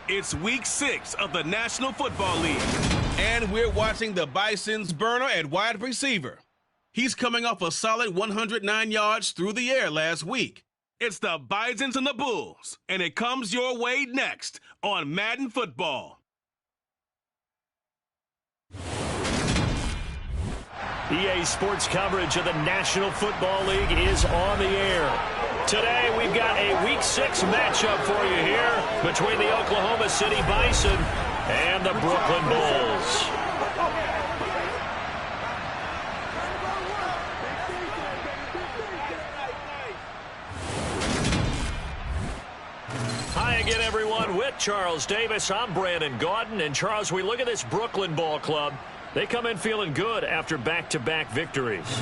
It's week 6 of the National Football League, and we're watching the Bisons burner at wide receiver. He's coming off a solid 109 yards through the air last week. It's the Bisons and the Bulls, and it comes your way next on Madden Football. EA Sports coverage of the National Football League is on the air. Today, we've got a Week 6 matchup for you here between the Oklahoma City Bison and the Brooklyn Bulls. Hi again, everyone. With Charles Davis, I'm Brandon Gaudin. And, Charles, we look at this Brooklyn ball club. They come in feeling good after back-to-back victories.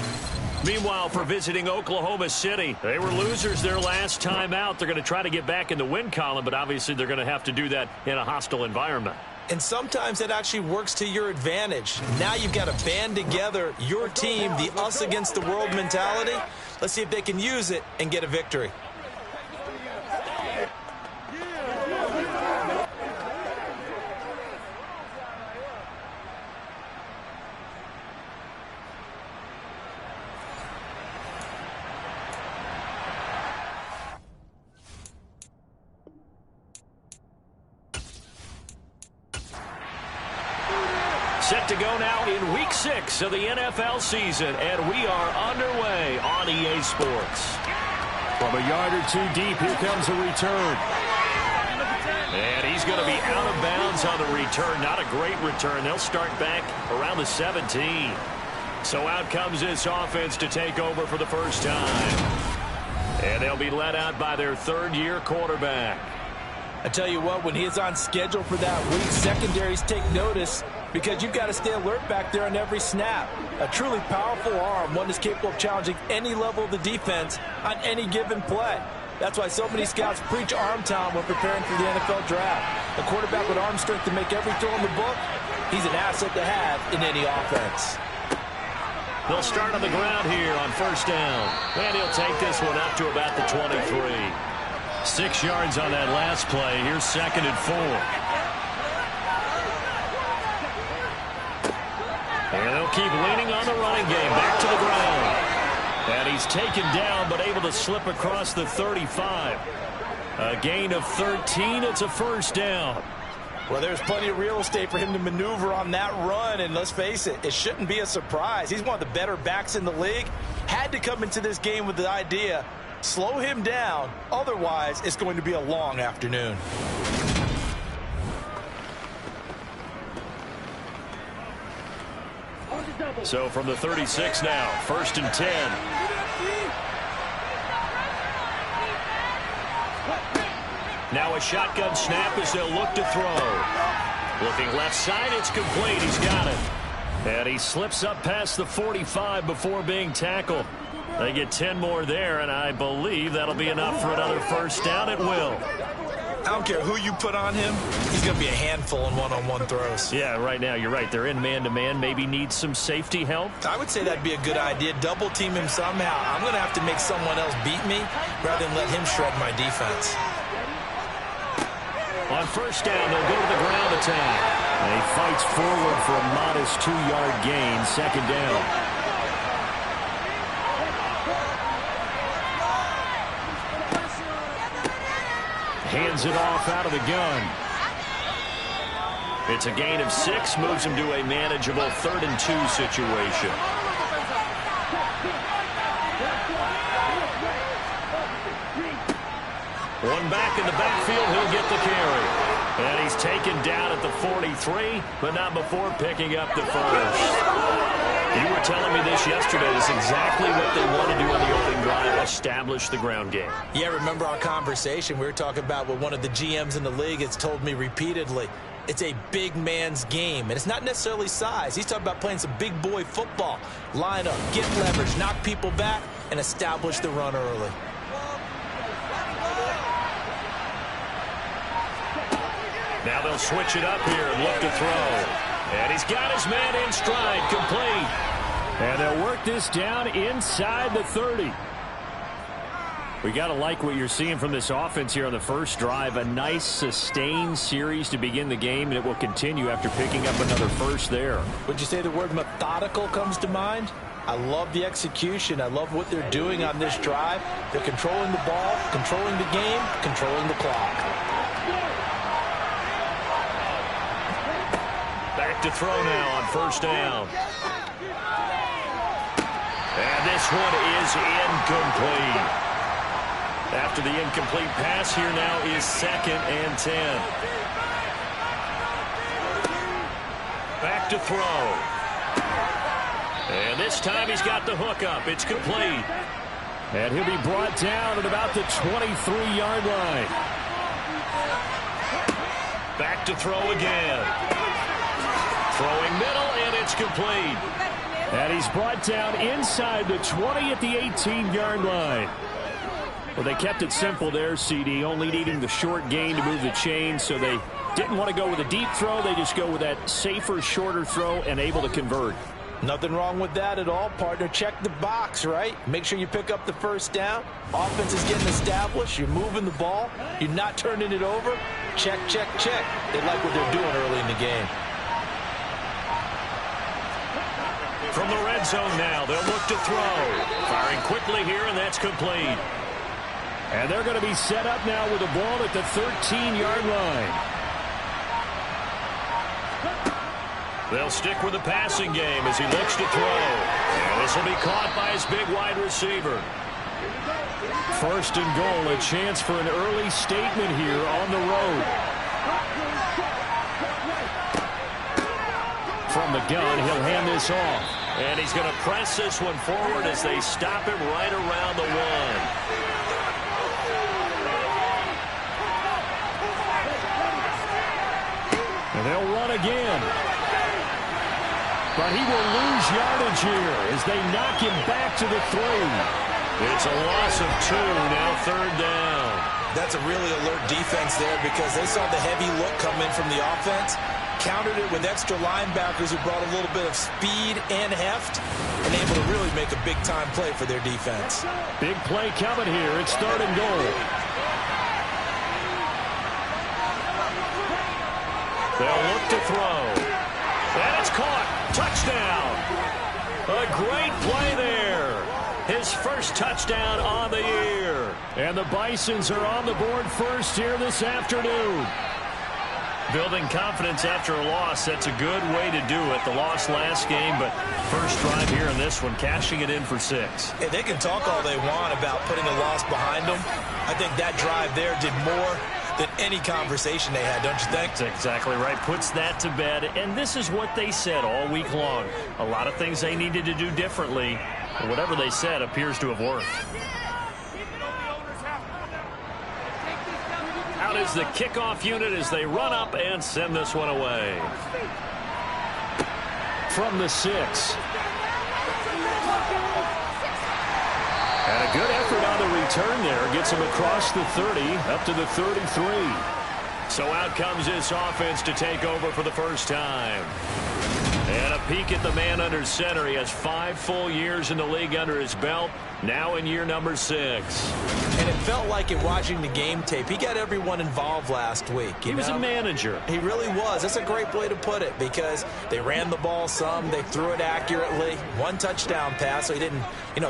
Meanwhile, for visiting Oklahoma City, they were losers their last time out. They're going to try to get back in the win column, but obviously they're going to have to do that in a hostile environment. And sometimes it actually works to your advantage. Now you've got to band together your team, the us against the world mentality. Let's see if they can use it and get a victory. Set to go now in Week 6 of the NFL season, and we are underway on EA Sports. From a yard or two deep, here comes a return. And he's going to be out of bounds on the return. Not a great return. They'll start back around the 17. So out comes this offense to take over for the first time. And they'll be led out by their third-year quarterback. I tell you what, when he is on schedule for that week, secondaries take notice because you've got to stay alert back there on every snap. A truly powerful arm, one that's capable of challenging any level of the defense on any given play. That's why so many scouts preach arm talent when preparing for the NFL draft. A quarterback with arm strength to make every throw in the book, he's an asset to have in any offense. They'll start on the ground here on first down. And he'll take this one up to about the 23. 6 yards on that last play. Here's 2nd and 4. And they'll keep leaning on the running game. Back to the ground. And he's taken down, but able to slip across the 35. A gain of 13. It's a first down. Well, there's plenty of real estate for him to maneuver on that run. And let's face it, it shouldn't be a surprise. He's one of the better backs in the league. Had to come into this game with the idea, slow him down. Otherwise, it's going to be a long afternoon. So from the 36 now, 1st and 10. Now a shotgun snap as they'll look to throw. Looking left side, it's complete. He's got it. And he slips up past the 45 before being tackled. They get 10 more there, and I believe that'll be enough for another first down. It will. I don't care who you put on him. He's going to be a handful in one-on-one throws. Yeah, right now, you're right. They're in man-to-man. Maybe need some safety help. I would say that'd be a good idea. Double team him somehow. I'm going to have to make someone else beat me rather than let him shred my defense. On first down, they'll go to the ground attack. And he fights forward for a modest 2-yard gain, 2nd down. Hands it off out of the gun. It's a gain of 6, moves him to a manageable 3rd and 2 situation. One back in the backfield, he'll get the carry. And he's taken down at the 43, but not before picking up the first. You were telling me this yesterday. This is exactly what they want to do on the opening drive, establish the ground game. Yeah, remember our conversation. We were talking about what one of the GMs in the league has told me repeatedly. It's a big man's game, and it's not necessarily size. He's talking about playing some big boy football. Line up, get leverage, knock people back, and establish the run early. Now they'll switch it up here and look to throw. And he's got his man in stride, complete. And they'll work this down inside the 30. We got to like what you're seeing from this offense here on the first drive. A nice, sustained series to begin the game, and it will continue after picking up another first there. Would you say the word methodical comes to mind? I love the execution. I love what they're doing on this drive. They're controlling the ball, controlling the game, controlling the clock. Back to throw now on first down. And this one is incomplete. After the incomplete pass, here now is 2nd and 10. Back to throw. And this time he's got the hook up. It's complete. And he'll be brought down at about the 23-yard line. Back to throw again. Throwing middle, and it's complete. And he's brought down inside the 20 at the 18-yard line. Well, they kept it simple there, CD, only needing the short gain to move the chain, so they didn't want to go with a deep throw. They just go with that safer, shorter throw and able to convert. Nothing wrong with that at all, partner. Check the box, right? Make sure you pick up the first down. Offense is getting established. You're moving the ball. You're not turning it over. Check, check, check. They like what they're doing early in the game. From the red zone now, they'll look to throw. Firing quickly here, and that's complete. And they're going to be set up now with the ball at the 13-yard line. They'll stick with the passing game as he looks to throw. And this will be caught by his big wide receiver. First and goal, a chance for an early statement here on the road. From the gun, he'll hand this off. And he's going to press this one forward as they stop him right around the 1. And they'll run again. But he will lose yardage here as they knock him back to the 3. It's a loss of 2, now 3rd down. That's a really alert defense there because they saw the heavy look come in from the offense, countered it with extra linebackers who brought a little bit of speed and heft, and able to really make a big-time play for their defense. Big play coming here. It's 3rd and goal. They'll look to throw. And it's caught. Touchdown. A great play there. His first touchdown on the year. And the Bisons are on the board first here this afternoon. Building confidence after a loss, that's a good way to do it. The loss last game, but first drive here in this one, cashing it in for 6. Hey, they can talk all they want about putting a loss behind them. I think that drive there did more than any conversation they had, don't you think? That's exactly right. Puts that to bed. And this is what they said all week long. A lot of things they needed to do differently. But whatever they said appears to have worked. Out is the kickoff unit as they run up and send this one away. From the 6. And a good effort on the return there. Gets him across the 30, up to the 33. So out comes this offense to take over for the first time. And a peek at the man under center. He has 5 full years in the league under his belt. Now in year number 6. And it felt like in watching the game tape, he got everyone involved last week. He was a manager. He really was. That's a great way to put it because they ran the ball some. They threw it accurately. 1 touchdown pass, so he didn't,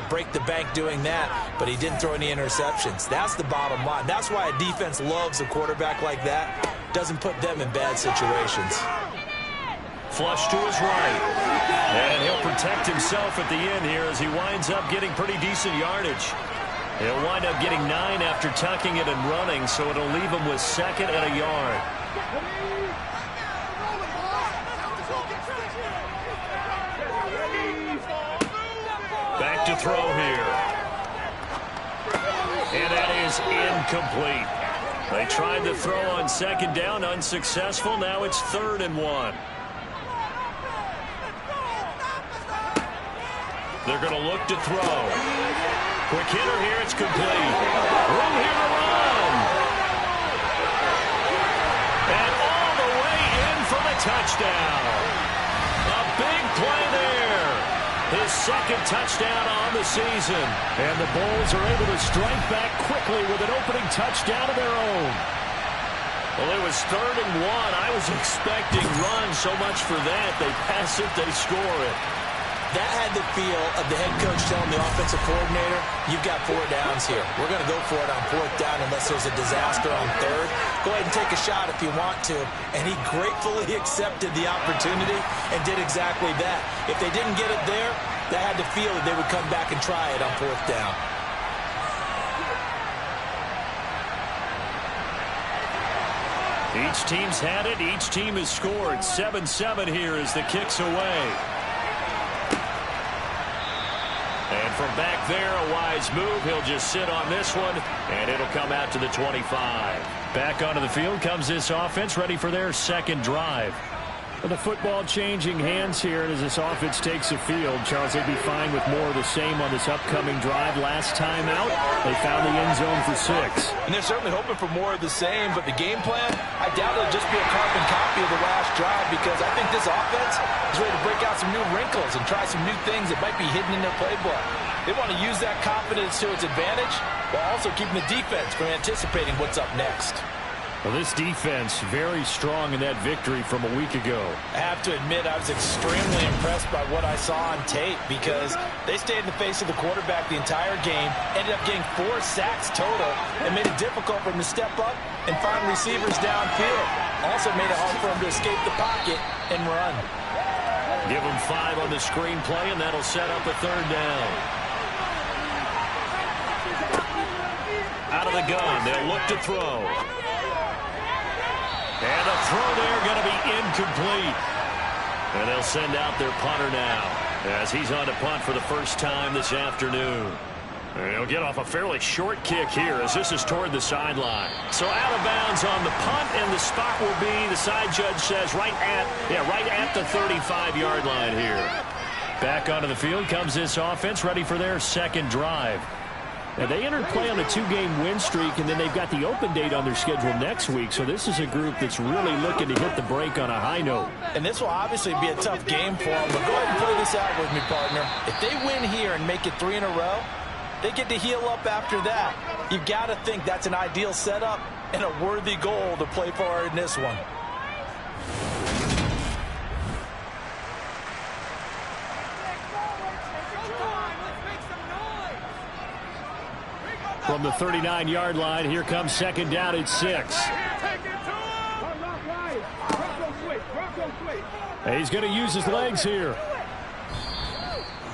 break the bank doing that, but he didn't throw any interceptions. That's the bottom line. That's why a defense loves a quarterback like that. Doesn't put them in bad situations. Flush to his right. And he'll protect himself at the end here as he winds up getting pretty decent yardage. He'll wind up getting 9 after tucking it and running, so it'll leave him with 2nd and a yard. Back to throw here. And that is incomplete. They tried to throw on 2nd down, unsuccessful. Now it's 3rd and 1. They're going to look to throw. Quick hitter here, it's complete. Room here to run. And all the way in for the touchdown. A big play there. His second touchdown on the season. And the Bulls are able to strike back quickly with an opening touchdown of their own. Well, it was 3rd and 1. I was expecting runs, so much for that. They pass it, they score it. That had the feel of the head coach telling the offensive coordinator, you've got 4 downs here. We're going to go for it on 4th down unless there's a disaster on 3rd. Go ahead and take a shot if you want to. And he gratefully accepted the opportunity and did exactly that. If they didn't get it there, they had the feel that they would come back and try it on 4th down. Each team's had it. Each team has scored. 7-7 here as the kick's away. And from back there, a wise move. He'll just sit on this one, and it'll come out to the 25. Back onto the field comes this offense, ready for their second drive. With the football changing hands here, and as this offense takes the field, Charles, they'd be fine with more of the same on this upcoming drive. Last time out, they found the end zone for 6. And they're certainly hoping for more of the same, but the game plan, I doubt it'll just be a carbon copy of the last drive, because I think this offense is ready to break out some new wrinkles and try some new things that might be hidden in their playbook. They want to use that confidence to its advantage while also keeping the defense from anticipating what's up next. Well, this defense very strong in that victory from a week ago. I have to admit, I was extremely impressed by what I saw on tape, because they stayed in the face of the quarterback the entire game, ended up getting 4 sacks total, and made it difficult for him to step up and find receivers downfield. Also made it hard for him to escape the pocket and run. Give him 5 on the screen play, and that'll set up a 3rd down. Out of the gun, they'll look to throw. And a throw there going to be incomplete. And they'll send out their punter now as he's on to punt for the first time this afternoon. And he'll get off a fairly short kick here as this is toward the sideline. So out of bounds on the punt, and the spot will be, the side judge says, right at the 35-yard line here. Back onto the field comes this offense, ready for their second drive. Now, they entered play on a 2-game win streak, and then they've got the open date on their schedule next week. So this is a group that's really looking to hit the break on a high note. And this will obviously be a tough game for them, but go ahead and play this out with me, partner. If they win here and make it 3 in a row, they get to heal up after that. You've got to think that's an ideal setup and a worthy goal to play for in this one. From the 39-yard line, here comes 2nd down at 6. He's going to use his legs here.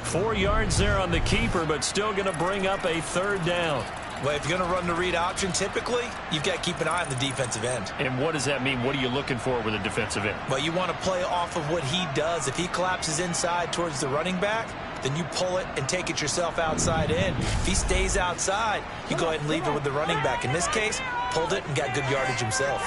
4 yards there on the keeper, but still going to bring up a 3rd down. Well, if you're going to run the read option, typically, you've got to keep an eye on the defensive end. And what does that mean? What are you looking for with a defensive end? Well, you want to play off of what he does. If he collapses inside towards the running back, then you pull it and take it yourself outside in. If he stays outside, you go ahead and leave it with the running back. In this case, pulled it and got good yardage himself.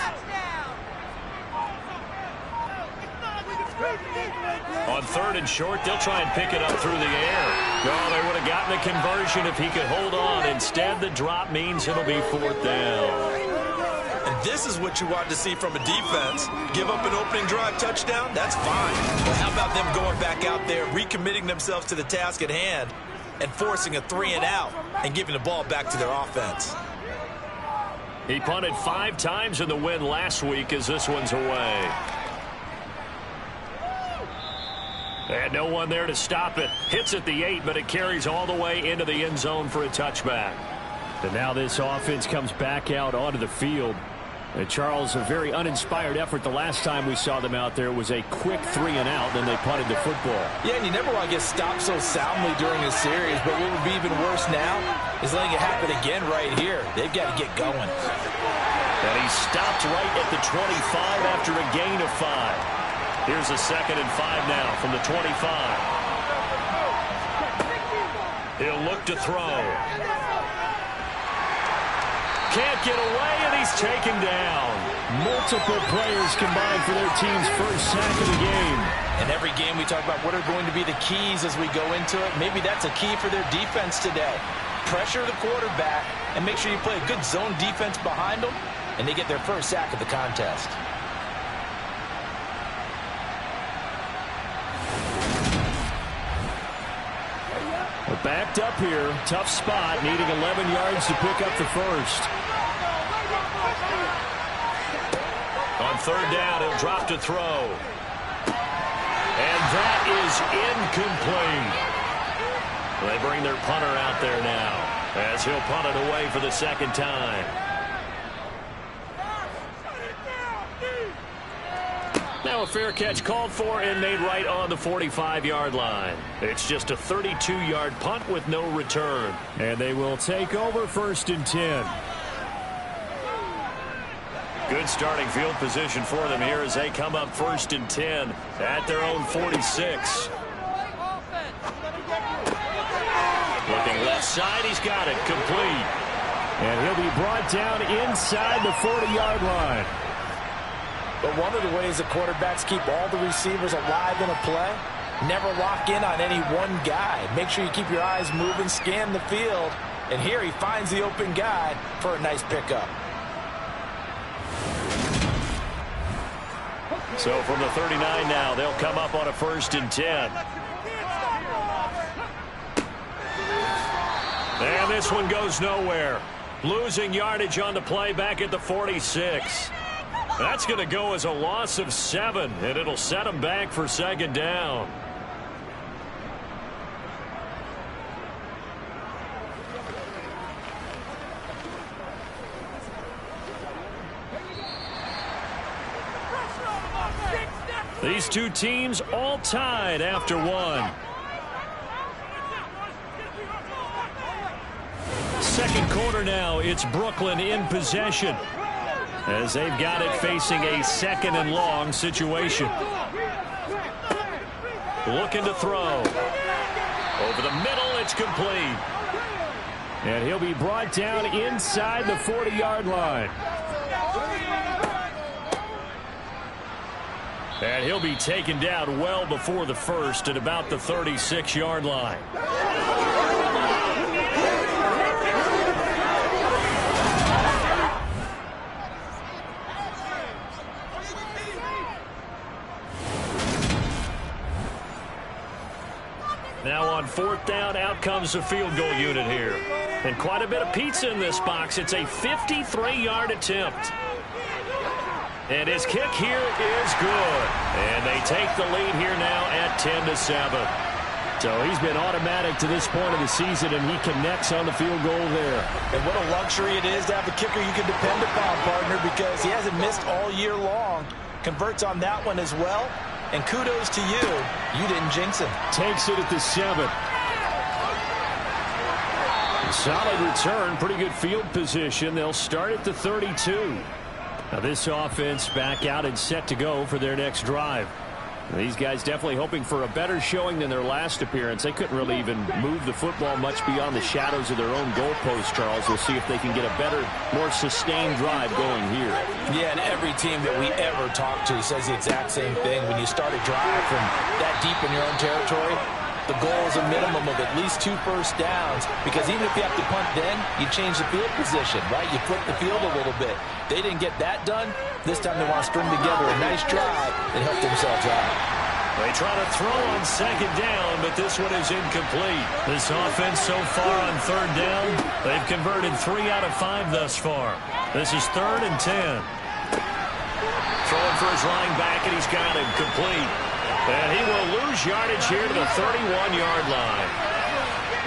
On 3rd and short, they'll try and pick it up through the air. No, they would have gotten a conversion if he could hold on. Instead, the drop means it'll be 4th down. And this is what you want to see from a defense. Give up an opening drive touchdown, that's fine. But how about them going back out there, recommitting themselves to the task at hand, and forcing a 3-and-out and giving the ball back to their offense? He punted 5 times in the win last week as this one's away. And no one there to stop it. Hits at the 8, but it carries all the way into the end zone for a touchback. And now this offense comes back out onto the field. And Charles, a very uninspired effort the last time we saw them out there. It was a quick 3-and-out, then they punted the football. Yeah, and you never want to get stopped so soundly during a series, but what would be even worse now is letting it happen again right here. They've got to get going. And he stopped right at the 25 after a gain of 5. Here's a 2nd and 5 now from the 25. He'll look to throw. Can't get away, and he's taken down. Multiple players combined for their team's first sack of the game. And every game we talk about what are going to be the keys as we go into it. Maybe that's a key for their defense today. Pressure the quarterback and make sure you play a good zone defense behind them, and they get their first sack of the contest. backed up here. Tough spot, needing 11 yards to pick up the first. On third down, he'll drop to throw. And that is incomplete. They bring their punter out there now as he'll punt it away for the second time. Now a fair catch called for and made right on the 45-yard line. It's just a 32-yard punt with no return. And they will take over 1st and 10. Good starting field position for them here as they come up 1st and 10 at their own 46. Looking left side, he's got it, complete. And he'll be brought down inside the 40-yard line. But one of the ways the quarterbacks keep all the receivers alive in a play, never lock in on any one guy. Make sure you keep your eyes moving, scan the field. And here he finds the open guy for a nice pickup. So from the 39 now, they'll come up on a 1st and 10. And this one goes nowhere. Losing yardage on the play back at the 46. That's going to go as a loss of 7, and it'll set them back for 2nd down. These two teams all tied after one. Second quarter now, it's Brooklyn in possession as they've got it facing a 2nd and long situation. Looking to throw. Over the middle, it's complete. And he'll be brought down inside the 40-yard line. And he'll be taken down well before the first at about the 36-yard line. Now on 4th down, out comes the field goal unit here. And quite a bit of pizza in this box. It's a 53-yard attempt. And his kick here is good. And they take the lead here now at 10-7. So he's been automatic to this point of the season, and he connects on the field goal there. And what a luxury it is to have a kicker you can depend upon, partner, because he hasn't missed all year long. Converts on that one as well. And kudos to you. You didn't jinx him. Takes it at the 7. Solid return, pretty good field position. They'll start at the 32. Now this offense back out and set to go for their next drive. These guys definitely hoping for a better showing than their last appearance. They couldn't really even move the football much beyond the shadows of their own goalpost, Charles. We'll see if they can get a better, more sustained drive going here. Yeah, and every team that we ever talk to says the exact same thing. When you start a drive from that deep in your own territory, the goal is a minimum of at least 2 first downs, because even if you have to punt then, you change the field position, right? You flip the field a little bit. They didn't get that done. This time they want to string together a nice drive and help themselves out. They try to throw on 2nd down, but this one is incomplete. This offense so far on 3rd down, they've converted 3 out of 5 thus far. This is 3rd and 10. Throwing for his line back, and he's got him complete. And he will lose yardage here to the 31-yard line.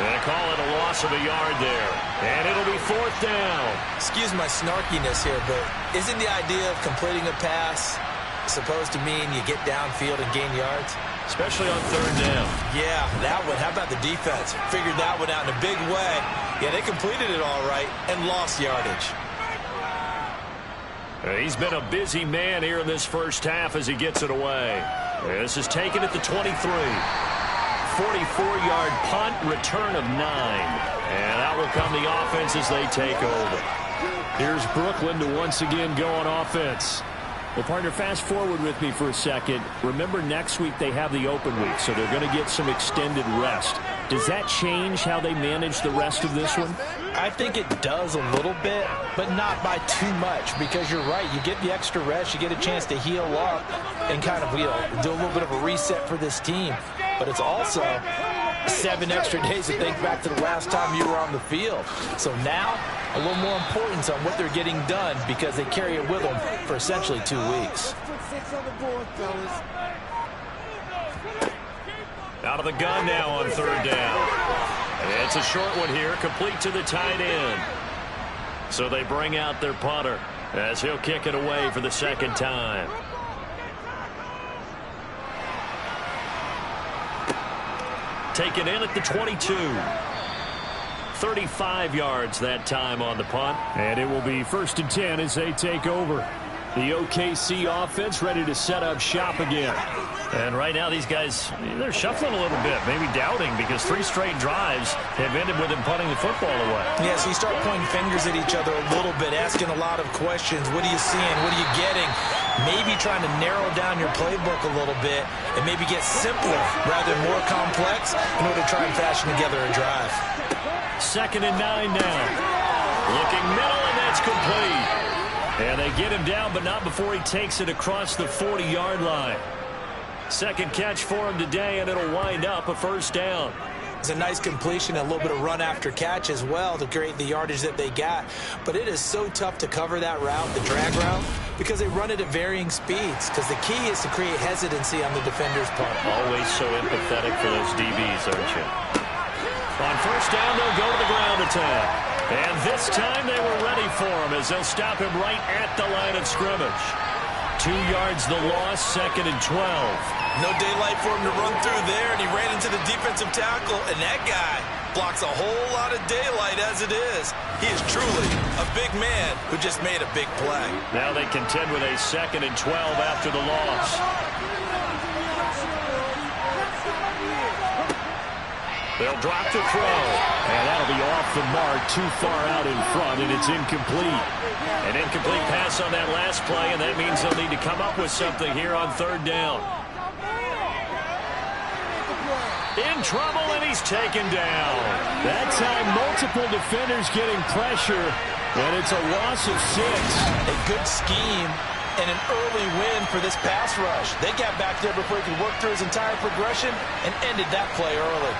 And they call it a loss of a yard there. And it'll be 4th down. Excuse my snarkiness here, but isn't the idea of completing a pass supposed to mean you get downfield and gain yards? Especially on 3rd down. Yeah, that one. How about the defense? Figured that one out in a big way. Yeah, they completed it all right and lost yardage. He's been a busy man here in this first half as he gets it away. This is taken at the 23. 44-yard punt, return of 9. And out will come the offense as they take over. Here's Brooklyn to once again go on offense. Well, partner, fast forward with me for a second. Remember, next week they have the open week, so they're going to get some extended rest. Does that change how they manage the rest of this one? I think it does a little bit, but not by too much, because you're right. You get the extra rest. You get a chance to heal up and kind of, do a little bit of a reset for this team. But it's also 7 extra days to think back to the last time you were on the field. So now, a little more importance on what they're getting done because they carry it with them for essentially 2 weeks. Out of the gun now on 3rd down. And it's a short one here, complete to the tight end. So they bring out their punter as he'll kick it away for the 2nd time. Taken in at the 22. 35 yards that time on the punt. And it will be 1st and 10 as they take over. The OKC offense ready to set up shop again. And right now these guys, they're shuffling a little bit, maybe doubting, because 3 straight drives have ended with them punting the football away. Yeah, so you start pointing fingers at each other a little bit, asking a lot of questions. What are you seeing? What are you getting? Maybe trying to narrow down your playbook a little bit and maybe get simpler rather than more complex in order to try and fashion together a drive. 2nd and 9 now. Looking middle, and that's complete. And they get him down, but not before he takes it across the 40-yard line. 2nd catch for him today, and it'll wind up a 1st down. It's a nice completion, a little bit of run after catch as well to create the yardage that they got. But it is so tough to cover that route, the drag route, because they run it at varying speeds. Because the key is to create hesitancy on the defender's part. Always so empathetic for those DBs, aren't you? On 1st down, they'll go to the ground attack. And this time they were ready for him as they'll stop him right at the line of scrimmage. 2 yards the loss, 2nd and 12. No daylight for him to run through there, and he ran into the defensive tackle, and that guy blocks a whole lot of daylight as it is. He is truly a big man who just made a big play. Now they contend with a 2nd and 12 after the loss. They'll drop to throw. And that'll be off the mark, too far out in front, and it's incomplete. An incomplete pass on that last play, and that means they'll need to come up with something here on 3rd down. In trouble, and he's taken down. That time, multiple defenders getting pressure, and it's a loss of 6. A good scheme and an early win for this pass rush. They got back there before he could work through his entire progression and ended that play early.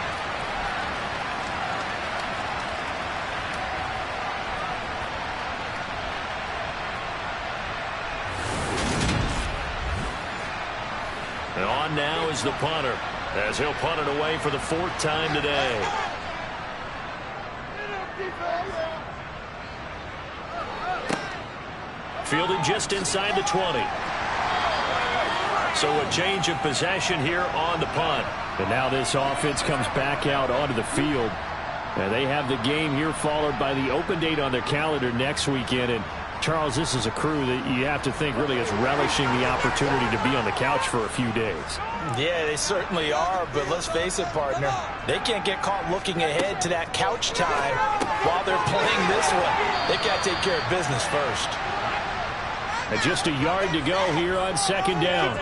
And on now is the punter, as he'll punt it away for the 4th time today. Fielded just inside the 20. So a change of possession here on the punt. And now this offense comes back out onto the field. And they have the game here followed by the open date on their calendar next weekend. And Charles, this is a crew that you have to think really is relishing the opportunity to be on the couch for a few days. Yeah, they certainly are, but let's face it, partner. They can't get caught looking ahead to that couch time while they're playing this one. They've got to take care of business first. And just a yard to go here on 2nd down.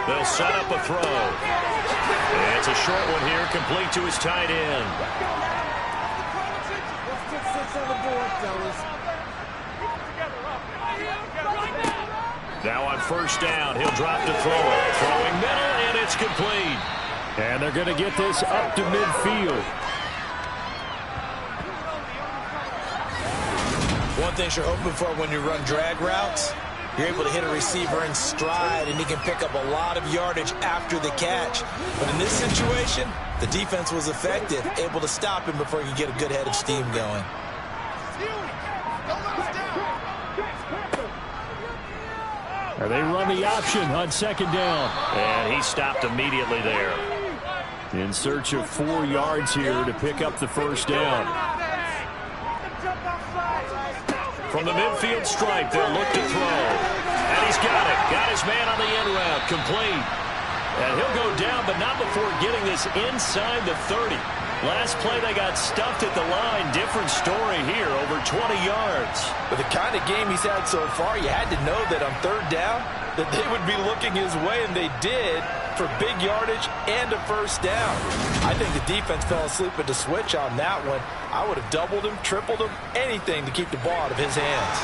They'll set up a throw. And it's a short one here, complete to his tight end. Now on 1st down, he'll drop to throw it. Throwing middle, and it's complete. And they're going to get this up to midfield. One thing you're hoping for when you run drag routes, you're able to hit a receiver in stride, and he can pick up a lot of yardage after the catch. But in this situation, the defense was effective, able to stop him before he could get a good head of steam going. And they run the option on 2nd down. And he stopped immediately there. In search of 4 yards here to pick up the 1st down. From the midfield stripe, they'll look to throw. And he's got it. Got his man on the end route. Complete. And he'll go down, but not before getting this inside the 30. Last play, they got stuffed at the line. Different story here, over 20 yards. With the kind of game he's had so far, you had to know that on 3rd down that they would be looking his way, and they did, for big yardage and a 1st down. I think the defense fell asleep at the switch on that one. I would have doubled him, tripled him, anything to keep the ball out of his hands.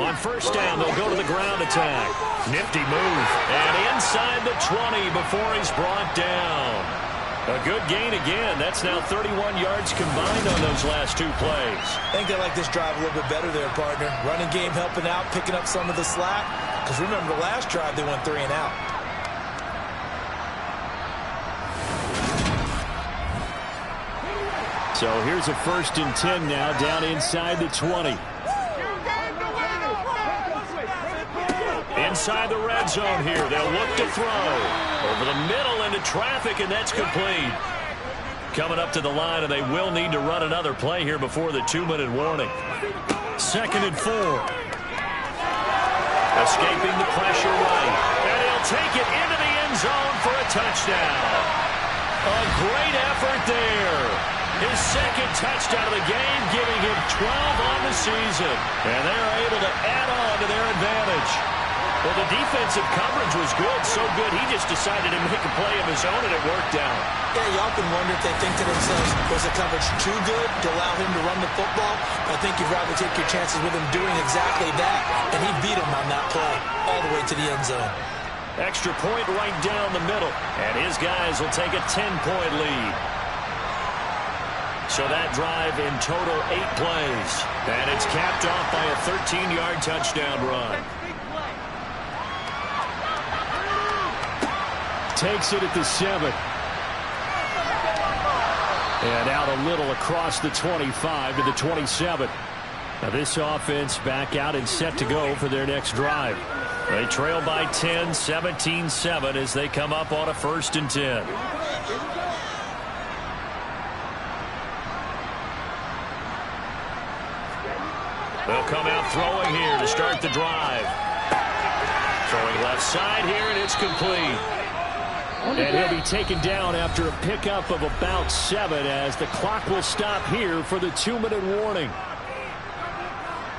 On first down, they'll go to the ground attack. Nifty move. And inside the 20 before he's brought down. A good gain again. That's now 31 yards combined on those last two plays. I think they like this drive a little bit better there, partner. Running game helping out, picking up some of the slack. Because remember, the last drive they went 3 and out. So here's a 1st and 10 now, down inside the 20. Inside the red zone here. They'll look to throw. Over the middle into traffic, and that's complete. Coming up to the line, and they will need to run another play here before the 2-minute warning. 2nd and 4. Escaping the pressure right. And he'll take it into the end zone for a touchdown. A great effort there. His 2nd touchdown of the game, giving him 12 on the season. And they're able to add on to their advantage. Well, the defensive coverage was good, so good he just decided to make a play of his own, and it worked out. Yeah, you often wonder if they think to themselves, was the coverage too good to allow him to run the football? I think you'd rather take your chances with him doing exactly that, and he beat him on that play all the way to the end zone. Extra point right down the middle, and his guys will take a 10-point lead. So that drive in total 8 plays, and it's capped off by a 13-yard touchdown run. Takes it at the 7. And out a little across the 25 to the 27. Now this offense back out and set to go for their next drive. They trail by 10, 17-7 as they come up on a 1st and 10. They'll come out throwing here to start the drive. Throwing left side here, and it's complete. And he'll be taken down after a pickup of about 7 as the clock will stop here for the 2-minute warning.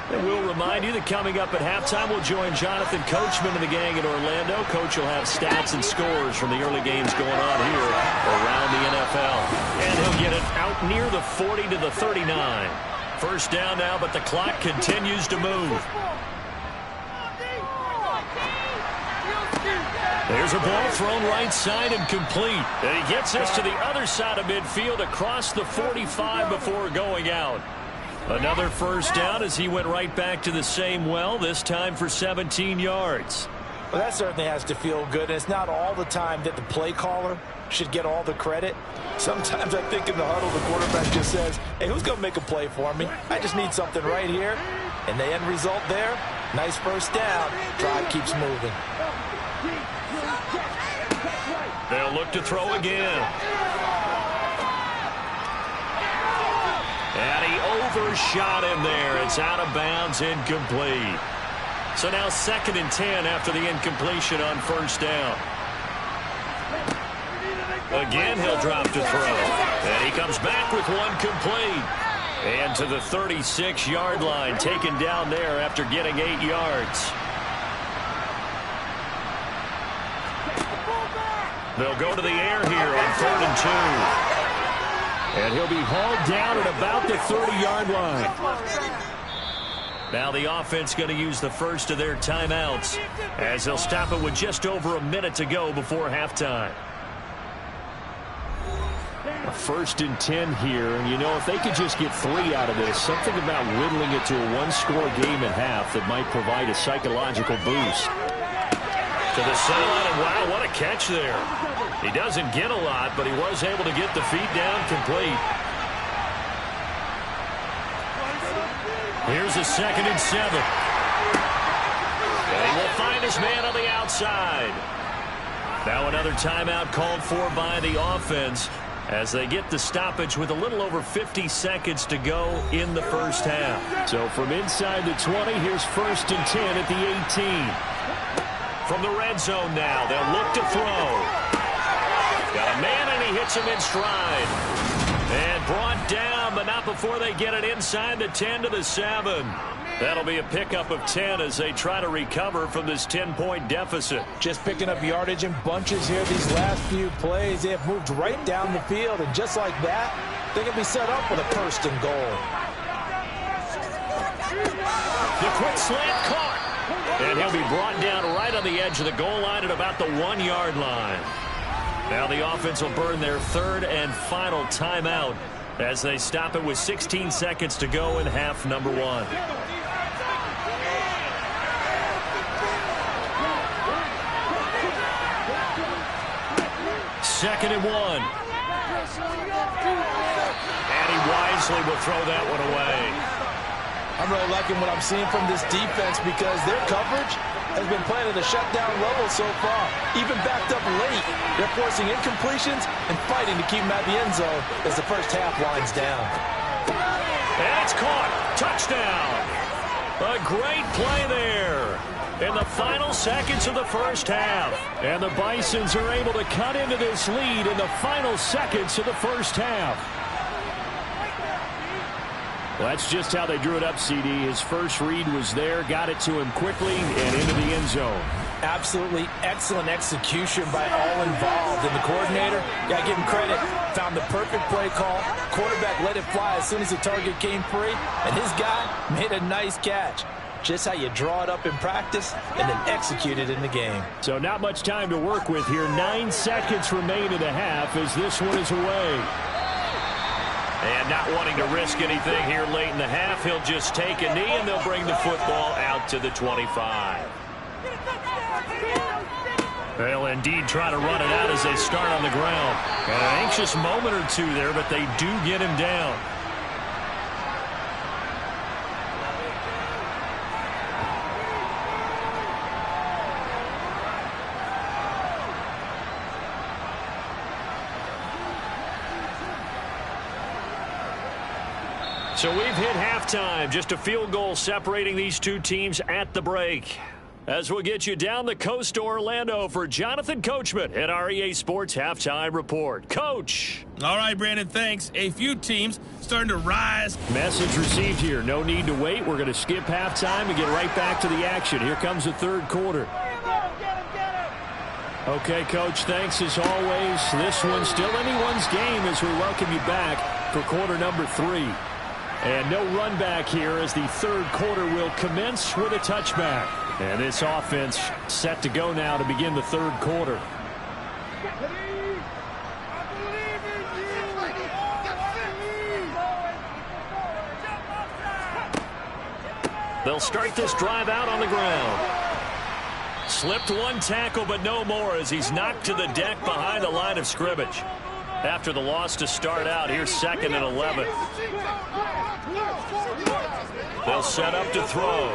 And we'll remind you that coming up at halftime, we'll join Jonathan Coachman and the gang in Orlando. Coach will have stats and scores from the early games going on here around the NFL. And he'll get it out near the 40 to the 39. First down now, but the clock continues to move. There's a ball thrown right side and complete. And he gets this to the other side of midfield across the 45 before going out. Another first down as he went right back to the same well, this time for 17 yards. Well, that certainly has to feel good. And it's not all the time that the play caller should get all the credit. Sometimes I think in the huddle, the quarterback just says, hey, who's going to make a play for me? I just need something right here. And the end result there, nice first down. Drive keeps moving. They'll look to throw again. And he overshot him there. It's out of bounds, incomplete. So now 2nd and 10 after the incompletion on first down. Again, he'll drop to throw. And he comes back with one complete. And to the 36-yard line, taken down there after getting 8 yards. They'll go to the air here on 3rd and 2. And he'll be hauled down at about the 30-yard line. Now the offense going to use the first of their timeouts as they'll stop it with just over a minute to go before halftime. A 1st and 10 here, and you know, if they could just get 3 out of this, something about whittling it to a 1-score game at half that might provide a psychological boost. To the sideline, and wow, what a catch there. He doesn't get a lot, but he was able to get the feet down complete. Here's a 2nd and 7. And he will find his man on the outside. Now another timeout called for by the offense as they get the stoppage with a little over 50 seconds to go in the first half. So from inside the 20, here's 1st and 10 at the 18. From the red zone now, they'll look to throw. Got a man, and he hits him in stride. And brought down, but not before they get it inside the 10 to the 7. That'll be a pickup of 10 as they try to recover from this 10-point deficit. Just picking up yardage in bunches here these last few plays. They have moved right down the field, and just like that, they can be set up with a 1st and goal. The quick slant caught. And he'll be brought down right on the edge of the goal line at about the 1-yard line. Now the offense will burn their third and final timeout as they stop it with 16 seconds to go in half number 1. Second and 1. And he wisely will throw that one away. I'm really liking what I'm seeing from this defense because their coverage has been playing at a shutdown level so far. Even backed up late, they're forcing incompletions and fighting to keep them at the end zone as the first half winds down. And it's caught. Touchdown. A great play there in the final seconds of the first half. And the Bisons are able to cut into this lead in the final seconds of the first half. Well, that's just how they drew it up, CD. His first read was there, got it to him quickly, and into the end zone. Absolutely excellent execution by all involved. And the coordinator, got to give him credit, found the perfect play call. Quarterback let it fly as soon as the target came free, and his guy made a nice catch. Just how you draw it up in practice and then execute it in the game. So not much time to work with here. 9 seconds remain in the half as this one is away. And not wanting to risk anything here late in the half, he'll just take a knee, and they'll bring the football out to the 25. They'll indeed try to run it out as they start on the ground. And an anxious moment or two there, but they do get him down. So we've hit halftime. Just a field goal separating these two teams at the break. As we'll get you down the coast to Orlando for Jonathan Coachman at our EA Sports Halftime Report. Coach. All right, Brandon, thanks. A few teams starting to rise. Message received here. No need to wait. We're going to skip halftime and get right back to the action. Here comes the third quarter. Okay, Coach, thanks as always. This one's still anyone's game as we welcome you back for quarter number 3. And no run back here as the third quarter will commence with a touchback. And this offense set to go now to begin the third quarter. They'll start this drive out on the ground. Slipped one tackle, but no more as he's knocked to the deck behind the line of scrimmage. After the loss to start out, here's 2nd and 11. They'll set up to throw.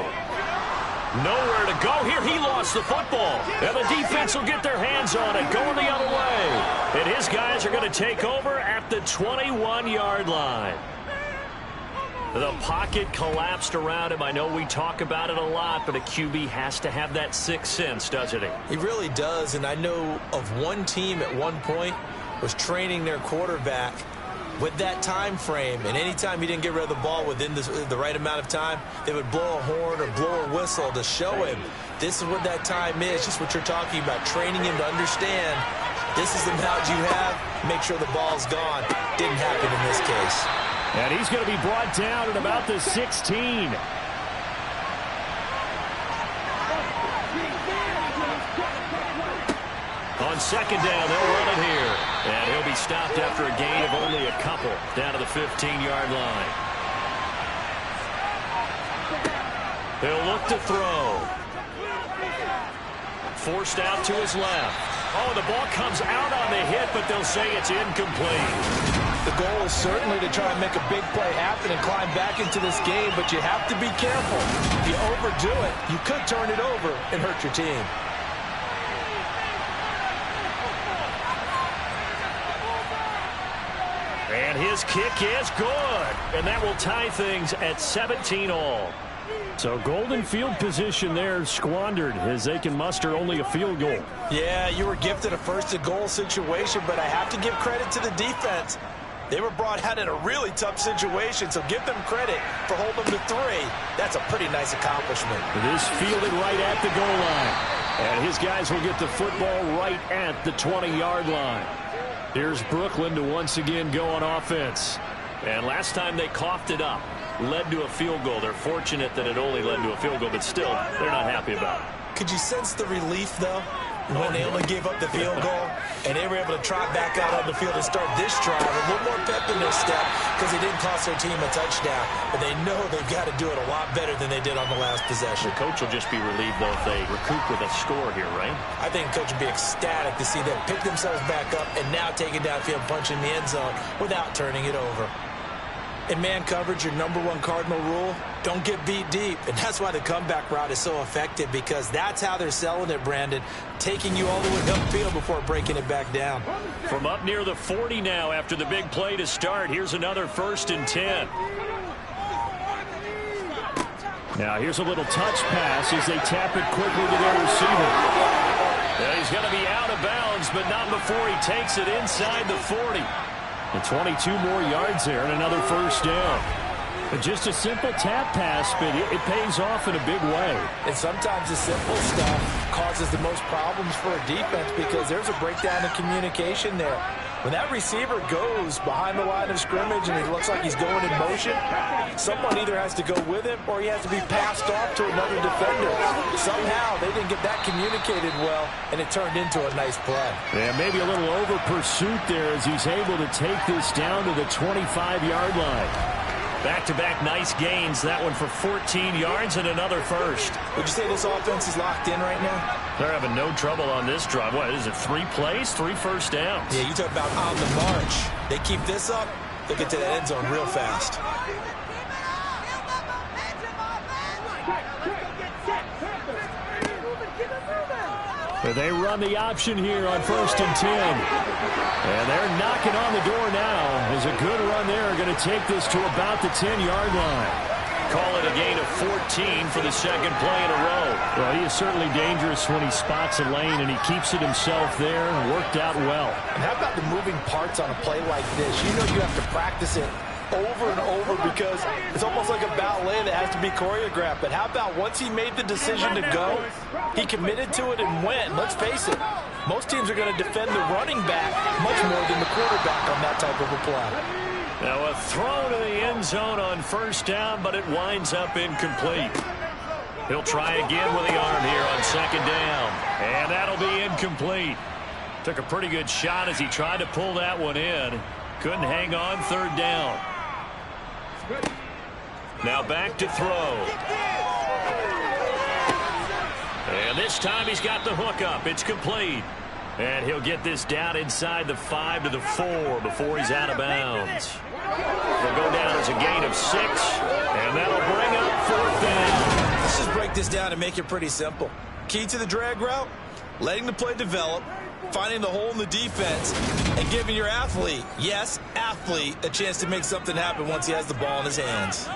Nowhere to go here. He lost the football. And the defense will get their hands on it, going the other way. And his guys are going to take over at the 21-yard line. The pocket collapsed around him. I know we talk about it a lot, but a QB has to have that sixth sense, doesn't he? He really does, and I know of one team at one point was training their quarterback with that time frame, and anytime he didn't get rid of the ball within the right amount of time, they would blow a horn or blow a whistle to show him this is what that time is, just what you're talking about, training him to understand this is the amount you have, make sure the ball's gone. Didn't happen in this case. And he's going to be brought down at about the 16. On second down, they'll run it here. And he'll be stopped after a gain of only a couple down to the 15-yard line. He'll look to throw. Forced out to his left. Oh, the ball comes out on the hit, but they'll say it's incomplete. The goal is certainly to try and make a big play happen and climb back into this game, but you have to be careful. If you overdo it, you could turn it over and hurt your team. And his kick is good. And that will tie things at 17 all. So golden field position there squandered as they can muster only a field goal. Yeah, you were gifted a first-and-goal situation, but I have to give credit to the defense. They were brought out in a really tough situation, so give them credit for holding them to 3. That's a pretty nice accomplishment. It is fielded right at the goal line. And his guys will get the football right at the 20-yard line. Here's Brooklyn to once again go on offense. And last time they coughed it up. led to a field goal. They're fortunate that it only led to a field goal, but still, they're not happy about it. Could you sense the relief, though, when they only gave up the field goal and they were able to trot back out on the field and start this drive a little more pep in their step because they didn't cost their team a touchdown, but they know they've got to do it a lot better than they did on the last possession. The coach will just be relieved, though, if they recoup with a score here, right? I think the coach would be ecstatic to see them pick themselves back up and now take it downfield, punch in the end zone without turning it over. In man coverage, your #1 cardinal rule, don't get beat deep. And that's why the comeback route is so effective, because that's how they're selling it, Brandon. Taking you all the way upfield before breaking it back down. From up near the 40 now after the big play to start. Here's another 1st and 10. Now here's a little touch pass as they tap it quickly to their receiver. Yeah, he's going to be out of bounds, but not before he takes it inside the 40. And 22 more yards there and another 1st down. But just a simple tap pass, but it pays off in a big way. And sometimes the simple stuff causes the most problems for a defense because there's a breakdown in communication there. When that receiver goes behind the line of scrimmage and it looks like he's going in motion, someone either has to go with him or he has to be passed off to another defender. Somehow they didn't get that communicated well, and it turned into a nice play. Yeah, maybe a little over pursuit there as he's able to take this down to the 25-yard line. Back-to-back nice gains. That one for 14 yards and another 1st. Would you say this offense is locked in right now? They're having no trouble on this drive. What is it, 3 plays, 3 first downs? Yeah, you talk about on the march. They keep this up, they'll get to the end zone real fast. But they run the option here on 1st and 10. And they're knocking on the door now. There's a good run there. Going to take this to about the 10-yard line. Call it a gain of 14 for the 2nd play in a row. Well, he is certainly dangerous when he spots a lane, and he keeps it himself there and worked out well. And how about the moving parts on a play like this? You know you have to practice it over and over because it's almost like a ballet that has to be choreographed. But how about once he made the decision to go, he committed to it and went. Let's face it, most teams are going to defend the running back much more than the quarterback on that type of a play. Now a throw to the end zone on 1st down, but it winds up incomplete. He'll try again with the arm here on 2nd down, and that'll be incomplete. Took a pretty good shot as he tried to pull that one in. Couldn't hang on 3rd down. Now back to throw. And this time he's got the hook up. It's complete. And he'll get this down inside the 5 to the 4 before he's out of bounds. They'll go down as a gain of 6, and that'll bring up 4th down. Let's just break this down and make it pretty simple. Key to the drag route, letting the play develop, finding the hole in the defense, and giving your athlete, yes, athlete, a chance to make something happen once he has the ball in his hands.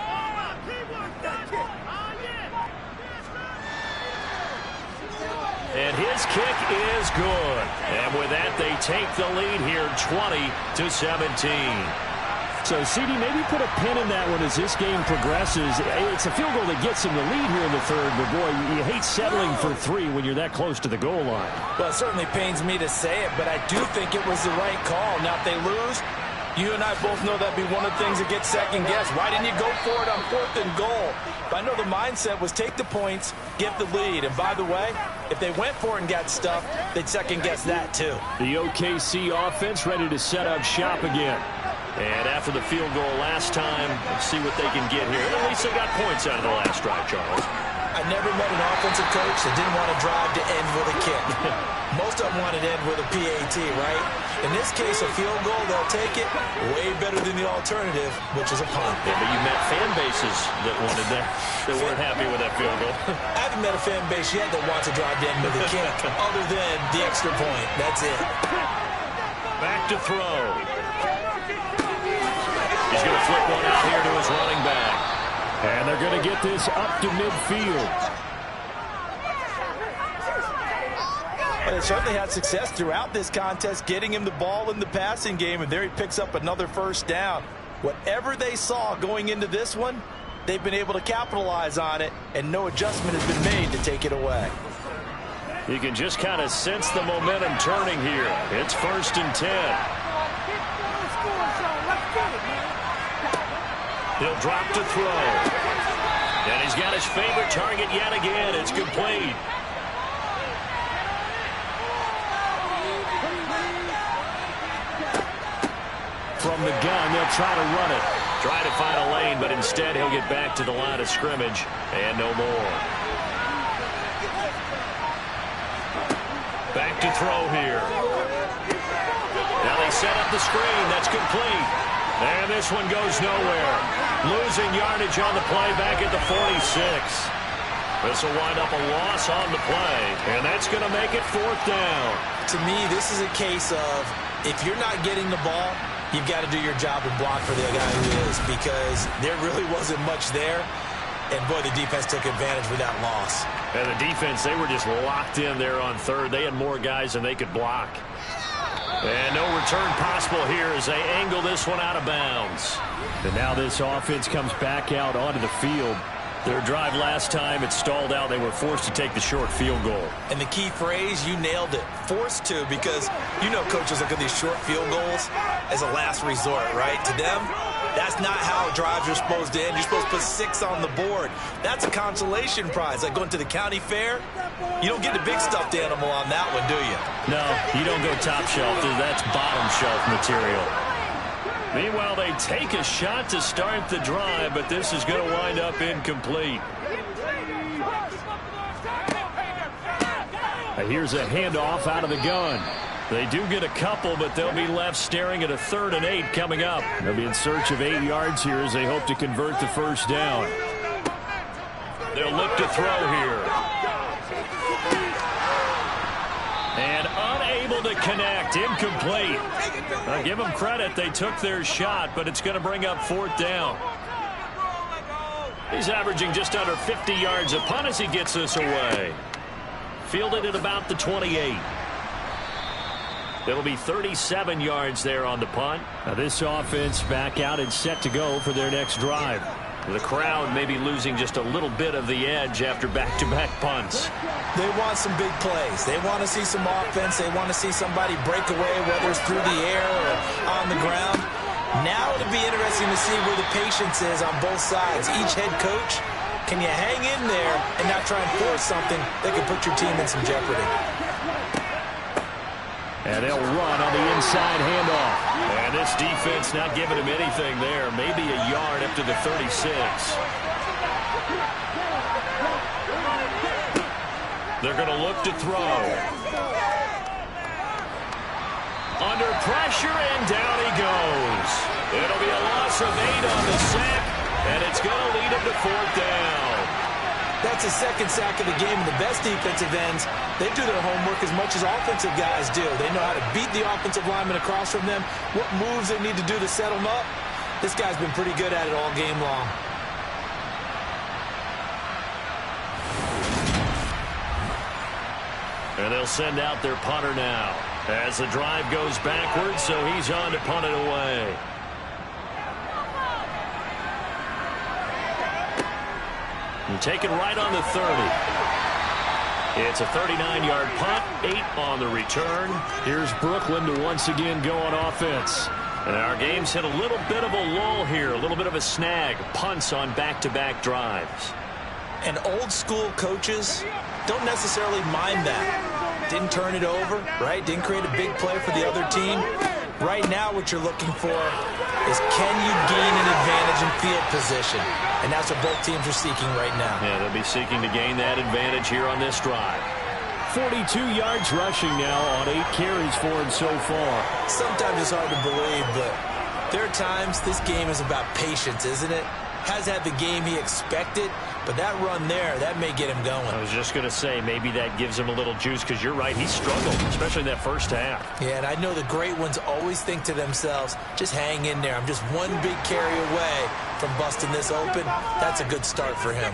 And his kick is good. And with that, they take the lead here, 20-17. So, CD, maybe put a pin in that one as this game progresses. It's a field goal that gets him the lead here in the 3rd, but, boy, you hate settling for 3 when you're that close to the goal line. Well, it certainly pains me to say it, but I do think it was the right call. Now, if they lose, you and I both know that'd be one of the things that gets second-guessed. Why didn't you go for it on 4th and goal? But I know the mindset was take the points, get the lead. And, by the way, if they went for it and got stuffed, they'd second-guess that, too. The OKC offense ready to set up shop again. And after the field goal last time, let's see what they can get here. At least they got points out of the last drive, Charles. I never met an offensive coach that didn't want to drive to end with a kick. Most of them wanted to end with a PAT, right? In this case, a field goal, they'll take it way better than the alternative, which is a punt. Yeah, but you met fan bases that wanted that, that weren't happy with that field goal. I haven't met a fan base yet that wants to drive to end with a kick, other than the extra point. That's it. Back to throw. He's going to flip one out here to his running back. And they're going to get this up to midfield. But they certainly had success throughout this contest, getting him the ball in the passing game, and there he picks up another 1st down. Whatever they saw going into this one, they've been able to capitalize on it, and no adjustment has been made to take it away. You can just kind of sense the momentum turning here. It's 1st and 10. He'll drop to throw. And he's got his favorite target yet again. It's complete. From the gun, they'll try to run it. Try to find a lane, but instead he'll get back to the line of scrimmage and no more. Back to throw here. Now they set up the screen. That's complete. And this one goes nowhere. Losing yardage on the play back at the 46. This will wind up a loss on the play, and that's going to make it 4th down. To me, this is a case of if you're not getting the ball, you've got to do your job and block for the guy who is, because there really wasn't much there. And, boy, the defense took advantage with that loss. And the defense, they were just locked in there on third. They had more guys than they could block. And no return possible here as they angle this one out of bounds. And now this offense comes back out onto the field. Their drive last time, it stalled out. They were forced to take the short field goal. And the key phrase, you nailed it, forced to, because you know coaches look at these short field goals as a last resort, right? To them, that's not how drives are supposed to end. You're supposed to put 6 on the board. That's a consolation prize. Like going to the county fair, you don't get the big stuffed animal on that one, do you? No, you don't go top shelf. That's bottom shelf material. Meanwhile, they take a shot to start the drive, but this is going to wind up incomplete. Here's a handoff out of the gun. They do get a couple, but they'll be left staring at a 3rd and 8 coming up. They'll be in search of 8 yards here as they hope to convert the first down. They'll look to throw here. And unable to connect. Incomplete. I'll give them credit. They took their shot, but it's going to bring up 4th down. He's averaging just under 50 yards a punt as he gets this away. Fielded at about the 28. It'll be 37 yards there on the punt. Now this offense back out and set to go for their next drive. The crowd may be losing just a little bit of the edge after back-to-back punts. They want some big plays. They want to see some offense. They want to see somebody break away, whether it's through the air or on the ground. Now it'll be interesting to see where the patience is on both sides. Each head coach, can you hang in there and not try and force something that could put your team in some jeopardy? And they'll run on the inside handoff. And this defense not giving him anything there. Maybe a yard up to the 36. They're going to look to throw. Under pressure, and down he goes. It'll be a loss of 8 on the sack, and it's going to lead him to 4th down. That's a 2nd sack of the game, and the best defensive ends, they do their homework as much as offensive guys do. They know how to beat the offensive lineman across from them, what moves they need to do to set them up. This guy's been pretty good at it all game long. And they'll send out their punter now as the drive goes backwards, so he's on to punt it away. And taken right on the 30. It's a 39-yard punt, 8 on the return. Here's Brooklyn to once again go on offense. And our game's hit a little bit of a lull here, a little bit of a snag. Punts on back-to-back drives. And old-school coaches don't necessarily mind that. Didn't turn it over, right? Didn't create a big play for the other team. Right now what you're looking for is can you gain an advantage in field position? And that's what both teams are seeking right now. Yeah, they'll be seeking to gain that advantage here on this drive. 42 yards rushing now on 8 carries for him so far. Sometimes it's hard to believe, but there are times this game is about patience, isn't it? Has had the game he expected, but that run there, that may get him going. I was just going to say, maybe that gives him a little juice, because you're right, he struggled, especially in that first half. Yeah, and I know the great ones always think to themselves, just hang in there. I'm just one big carry away from busting this open. That's a good start for him.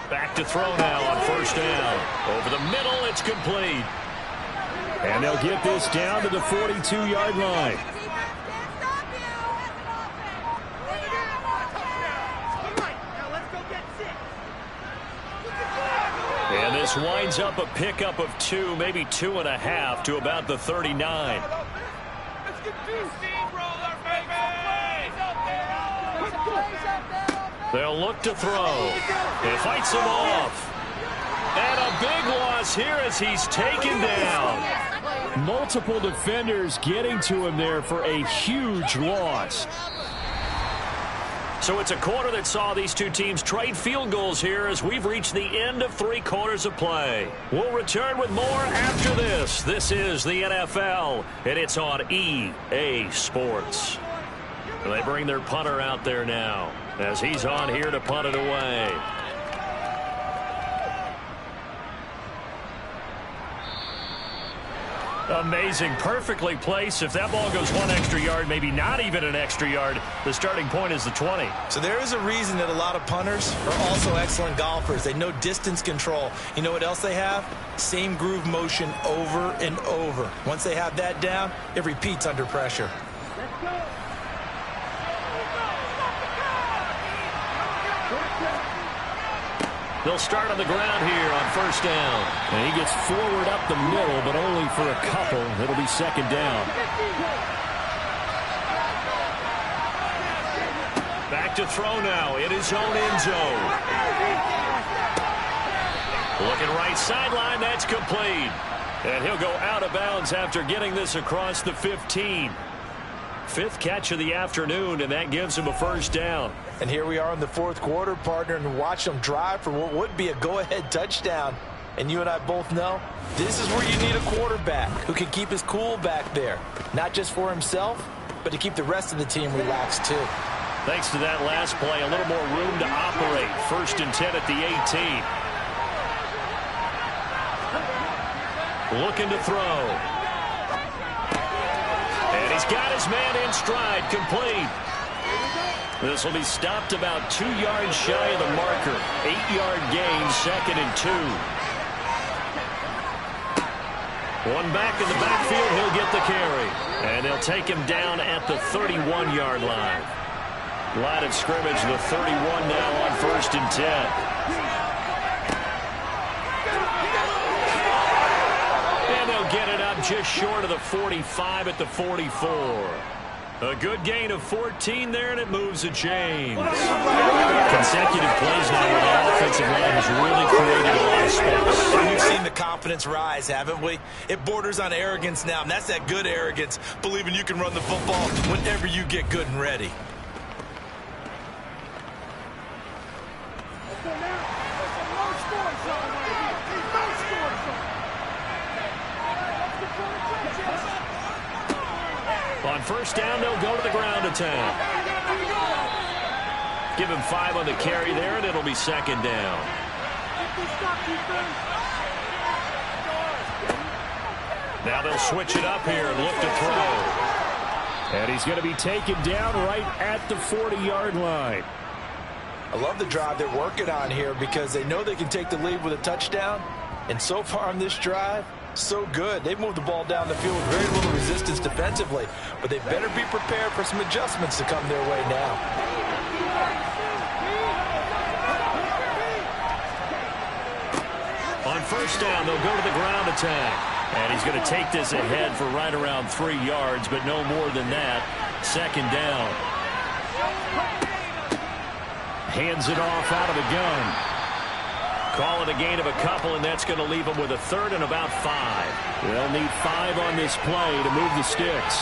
Back to throw now on first down. Over the middle, it's complete. And they'll get this down to the 42-yard line. And this winds up a pickup of 2, maybe 2.5 to about the 39. They'll look to throw. It fights him off. And a big loss here as he's taken down. Multiple defenders getting to him there for a huge loss. So it's a quarter that saw these two teams trade field goals here as we've reached the end of 3 quarters of play. We'll return with more after this. This is the NFL, and it's on EA Sports. They bring their punter out there now as he's on here to punt it away. Amazing, perfectly placed. If that ball goes 1 extra yard, maybe not even an extra yard, the starting point is the 20. So there is a reason that a lot of punters are also excellent golfers. They know distance control. You know what else they have? Same groove motion over and over. Once they have that down, it repeats under pressure. They'll start on the ground here on first down. And he gets forward up the middle, but only for a couple. It'll be second down. Back to throw now in his own end zone. Looking right sideline, that's complete. And he'll go out of bounds after getting this across the 15. 5th catch of the afternoon, and that gives him a first down. And here we are in the 4th quarter, partner, and watch them drive for what would be a go-ahead touchdown. And you and I both know this is where you need a quarterback who can keep his cool back there. Not just for himself, but to keep the rest of the team relaxed too. Thanks to that last play, a little more room to operate. 1st and 10 at the 18. Looking to throw. And he's got his man in stride, complete. This will be stopped about 2 yards shy of the marker. 8-yard gain, 2nd and 2. One back in the backfield, he'll get the carry. And they'll take him down at the 31-yard line. Line of scrimmage, the 31 now on 1st and 10. Get it up just short of the 45 at the 44. A good gain of 14 there, and it moves the chains. Consecutive plays now where the offensive line has really created a lot of space. And we've seen the confidence rise, haven't we? It borders on arrogance now, and that's that good arrogance, believing you can run the football whenever you get good and ready. On first down, they'll go to the ground attack. Give him 5 on the carry there, and it'll be second down. Now they'll switch it up here and look to throw. And he's going to be taken down right at the 40-yard line. I love the drive they're working on here because they know they can take the lead with a touchdown. And so far on this drive, so good. They've moved the ball down the field with very little resistance defensively, but they better be prepared for some adjustments to come their way now. On first down, they'll go to the ground attack. And he's going to take this ahead for right around 3 yards, but no more than that. Second down. Hands it off out of the gun. Call it a gain of a couple, and that's going to leave them with a 3rd and about 5. They'll need 5 on this play to move the sticks.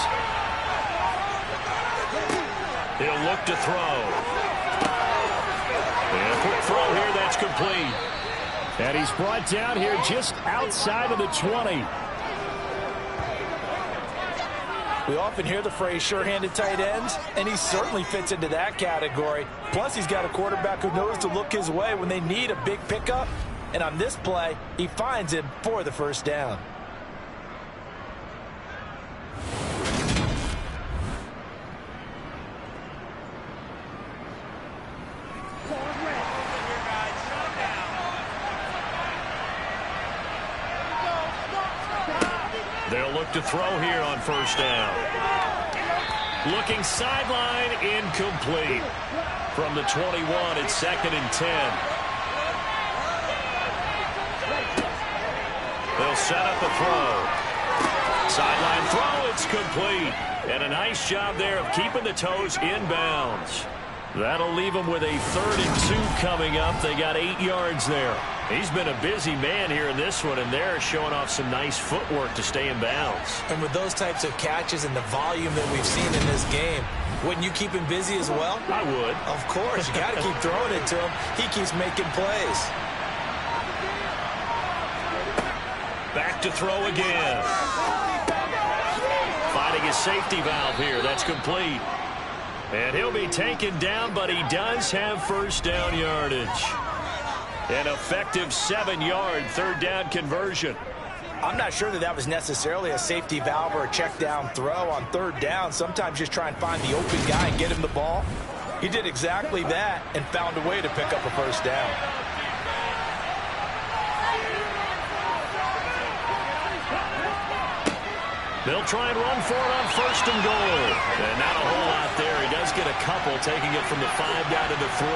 He'll look to throw. And a quick throw here, that's complete. And he's brought down here just outside of the 20. We often hear the phrase sure-handed tight ends, and he certainly fits into that category. Plus, he's got a quarterback who knows to look his way when they need a big pickup. And on this play, he finds him for the first down. They'll look to throw here on first down. Looking sideline, incomplete. From the 21, it's 2nd and 10. They'll set up a throw. Sideline throw, it's complete. And a nice job there of keeping the toes in bounds. That'll leave them with a 3rd and 2 coming up. They got 8 yards there. He's been a busy man here in this one, and they're showing off some nice footwork to stay in bounds. And with those types of catches and the volume that we've seen in this game, wouldn't you keep him busy as well? I would. Of course. You got to keep throwing it to him. He keeps making plays. Back to throw again. Finding his safety valve here. That's complete. And he'll be taken down, but he does have first down yardage. An effective 7-yard 3rd down conversion. I'm not sure that was necessarily a safety valve or a check down throw on 3rd down. Sometimes just try and find the open guy and get him the ball. He did exactly that and found a way to pick up a first down. They'll try and run for it on 1st and goal. And not a whole lot there. He does get a couple, taking it from the 5 down to the 3.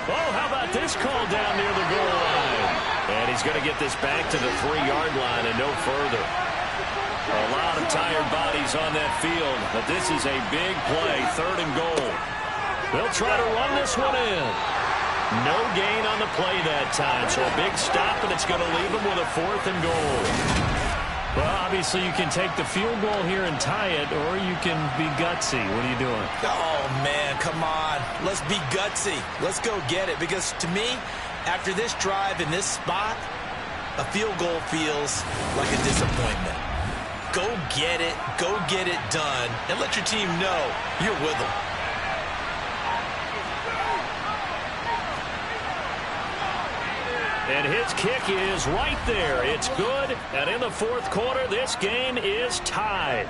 Oh, how about this call down near the goal line? And he's going to get this back to the 3-yard line and no further. A lot of tired bodies on that field, but this is a big play, 3rd and goal. They'll try to run this one in. No gain on the play that time, so a big stop, and it's going to leave them with a 4th and goal. Well, obviously you can take the field goal here and tie it, or you can be gutsy. What are you doing? Oh, man, come on. Let's be gutsy. Let's go get it, because to me, after this drive in this spot, a field goal feels like a disappointment. Go get it done, and let your team know you're with them. And his kick is right there. It's good. And in the 4th quarter, this game is tied.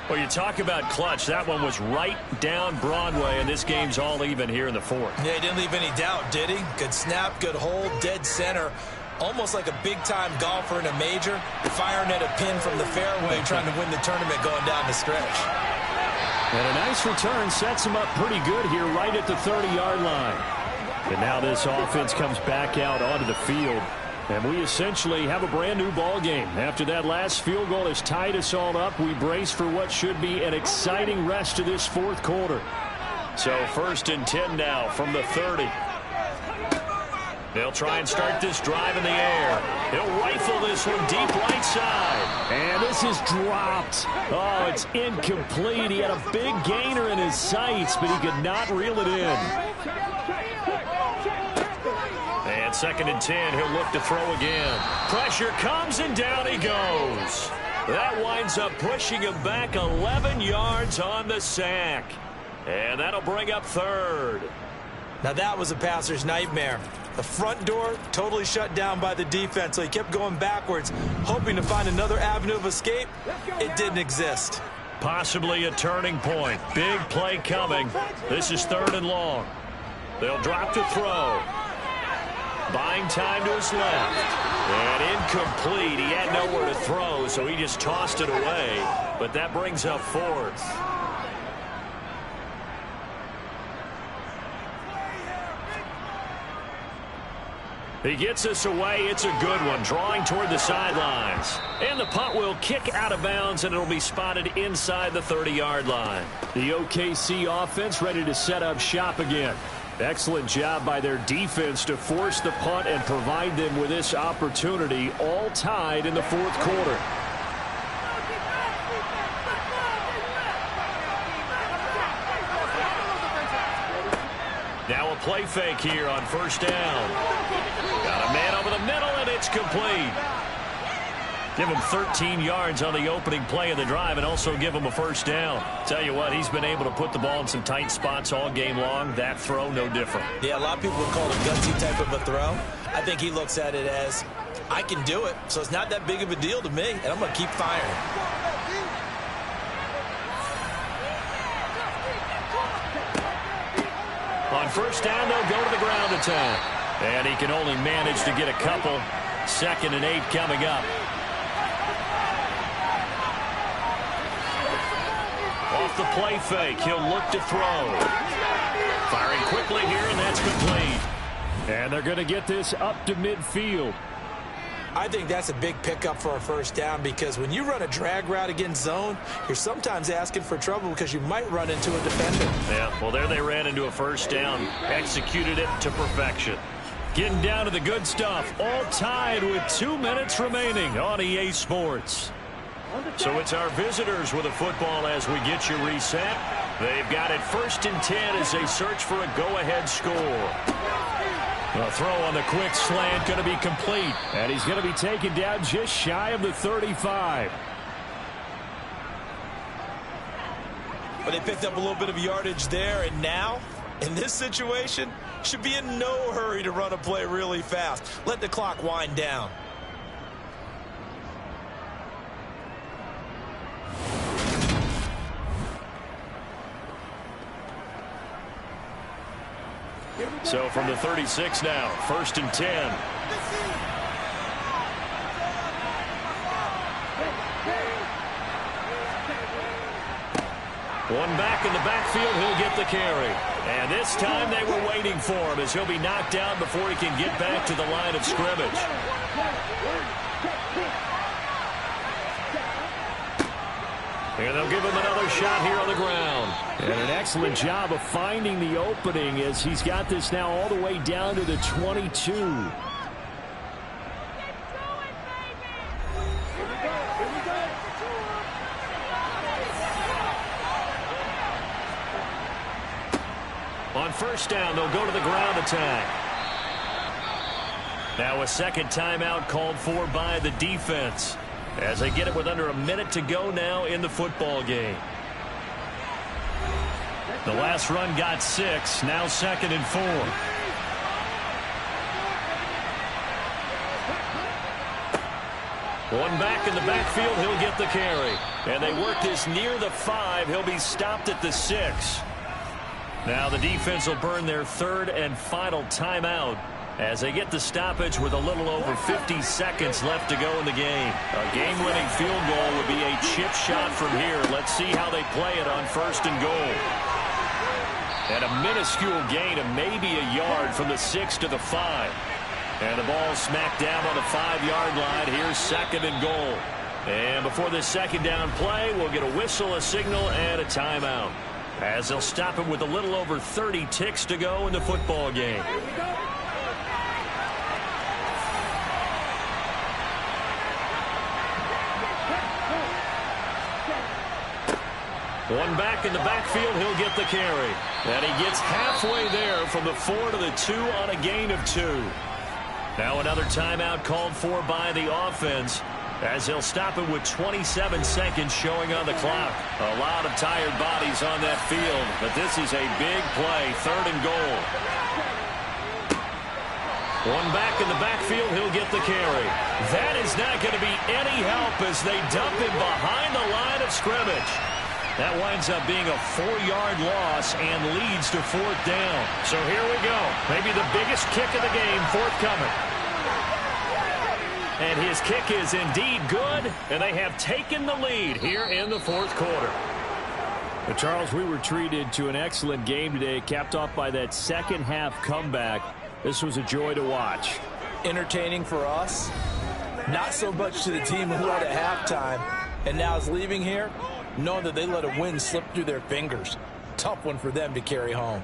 Well, you talk about clutch. That one was right down Broadway, and this game's all even here in the 4th. Yeah, he didn't leave any doubt, did he? Good snap, good hold, dead center. Almost like a big-time golfer in a major, firing at a pin from the fairway, trying to win the tournament going down the stretch. And a nice return sets him up pretty good here right at the 30-yard line. And now this offense comes back out onto the field. And we essentially have a brand new ball game. After that last field goal has tied us all up, we brace for what should be an exciting rest to this 4th quarter. So 1st and 10 now from the 30. They'll try and start this drive in the air. He'll rifle this one deep right side. And this is dropped. Oh, it's incomplete. He had a big gainer in his sights, but he could not reel it in. And 2nd and 10, he'll look to throw again. Pressure comes, and down he goes. That winds up pushing him back 11 yards on the sack. And that'll bring up 3rd. Now that was a passer's nightmare. The front door totally shut down by the defense, so he kept going backwards, hoping to find another avenue of escape. It didn't exist. Possibly a turning point. Big play coming. This is 3rd and long. They'll drop to throw. Buying time to his left. And incomplete. He had nowhere to throw, so he just tossed it away. But that brings up 4th. He gets us away. It's a good one. Drawing toward the sidelines. And the punt will kick out of bounds, and it'll be spotted inside the 30-yard line. The OKC offense ready to set up shop again. Excellent job by their defense to force the punt and provide them with this opportunity, all tied in the 4th quarter. Now a play fake here on 1st down. Got a man over the middle, and it's complete. Give him 13 yards on the opening play of the drive and also give him a 1st down. Tell you what, he's been able to put the ball in some tight spots all game long. That throw, no different. Yeah, a lot of people would call it a gutsy type of a throw. I think he looks at it as, I can do it, so it's not that big of a deal to me, and I'm going to keep firing. On 1st down, they'll go to the ground attack. And he can only manage to get a couple. 2nd and 8 coming up. Off the play fake, he'll look to throw. Firing quickly here, and that's complete. And they're going to get this up to midfield. I think that's a big pickup for a first down because when you run a drag route against zone, you're sometimes asking for trouble because you might run into a defender. Yeah, well, there they ran into a first down, executed it to perfection. Getting down to the good stuff, all tied with 2 minutes remaining on EA Sports. So it's our visitors with a football as we get you reset. They've got it 1st and 10 as they search for a go-ahead score. The throw on the quick slant going to be complete. And he's going to be taken down just shy of the 35. But they picked up a little bit of yardage there, and now, in this situation, should be in no hurry to run a play really fast. Let the clock wind down. So from the 36 now, 1st and 10. One back in the backfield, he'll get the carry. And this time they were waiting for him as he'll be knocked down before he can get back to the line of scrimmage. And they'll give him another shot here on the ground. And an excellent job of finding the opening as he's got this now all the way down to the 22. On first down, they'll go to the ground attack. Now a second timeout called for by the defense as they get it with under a minute to go now in the football game. The last run got 6, now 2nd and 4. One back in the backfield, he'll get the carry. And they work this near the 5. He'll be stopped at the 6. Now the defense will burn their 3rd and final timeout as they get the stoppage with a little over 50 seconds left to go in the game. A game-winning field goal would be a chip shot from here. Let's see how they play it on 1st and goal. And a minuscule gain of maybe a yard from the 6 to the 5. And the ball smacked down on the 5-yard line. Here's 2nd and goal. And before this second down play, we'll get a whistle, a signal, and a timeout, as they'll stop him with a little over 30 ticks to go in the football game. One back in the backfield, he'll get the carry. And he gets halfway there from the 4 to the 2 on a gain of 2. Now another timeout called for by the offense as they'll stop it with 27 seconds showing on the clock. A lot of tired bodies on that field, but this is a big play, 3rd and goal. One back in the backfield, he'll get the carry. That is not going to be any help as they dump him behind the line of scrimmage. That winds up being a 4-yard loss and leads to 4th down. So here we go. Maybe the biggest kick of the game forthcoming. And his kick is indeed good, and they have taken the lead here in the 4th quarter. But Charles, we were treated to an excellent game today, capped off by that second-half comeback. This was a joy to watch. Entertaining for us, not so much to the team who had at halftime and now is leaving here, knowing that they let a win slip through their fingers. Tough one for them to carry home.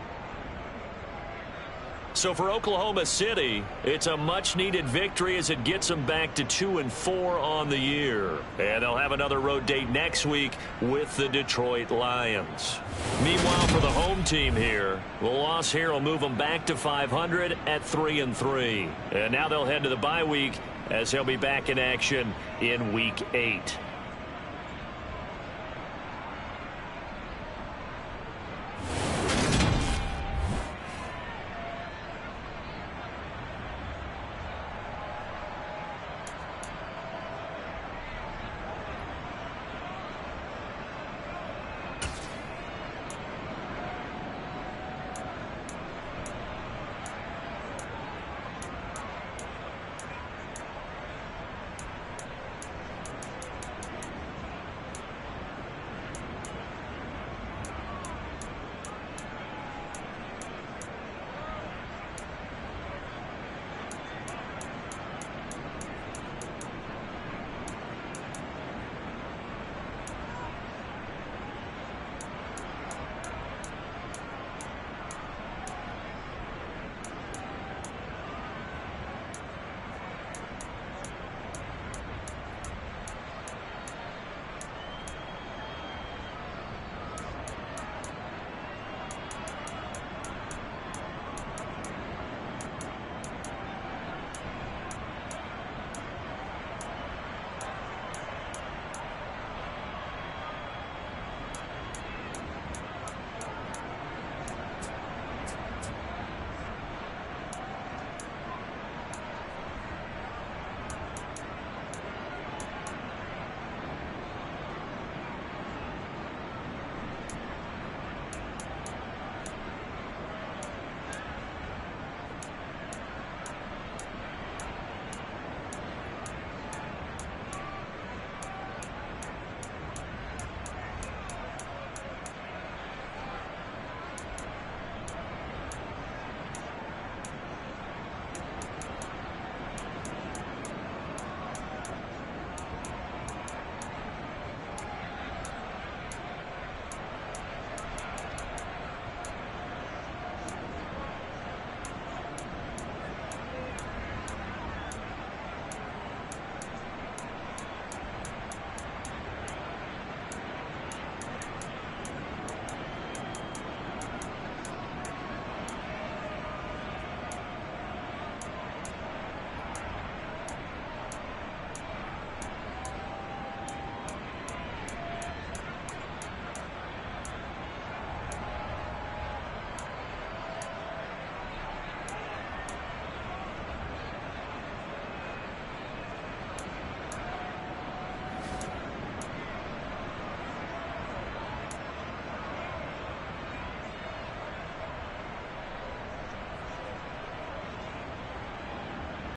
So for Oklahoma City, it's a much-needed victory as it gets them back to 2-4 on the year. And they'll have another road date next week with the Detroit Lions. Meanwhile, for the home team here, the loss here will move them back to 500 at 3-3. And now they'll head to the bye week as they'll be back in action in Week 8.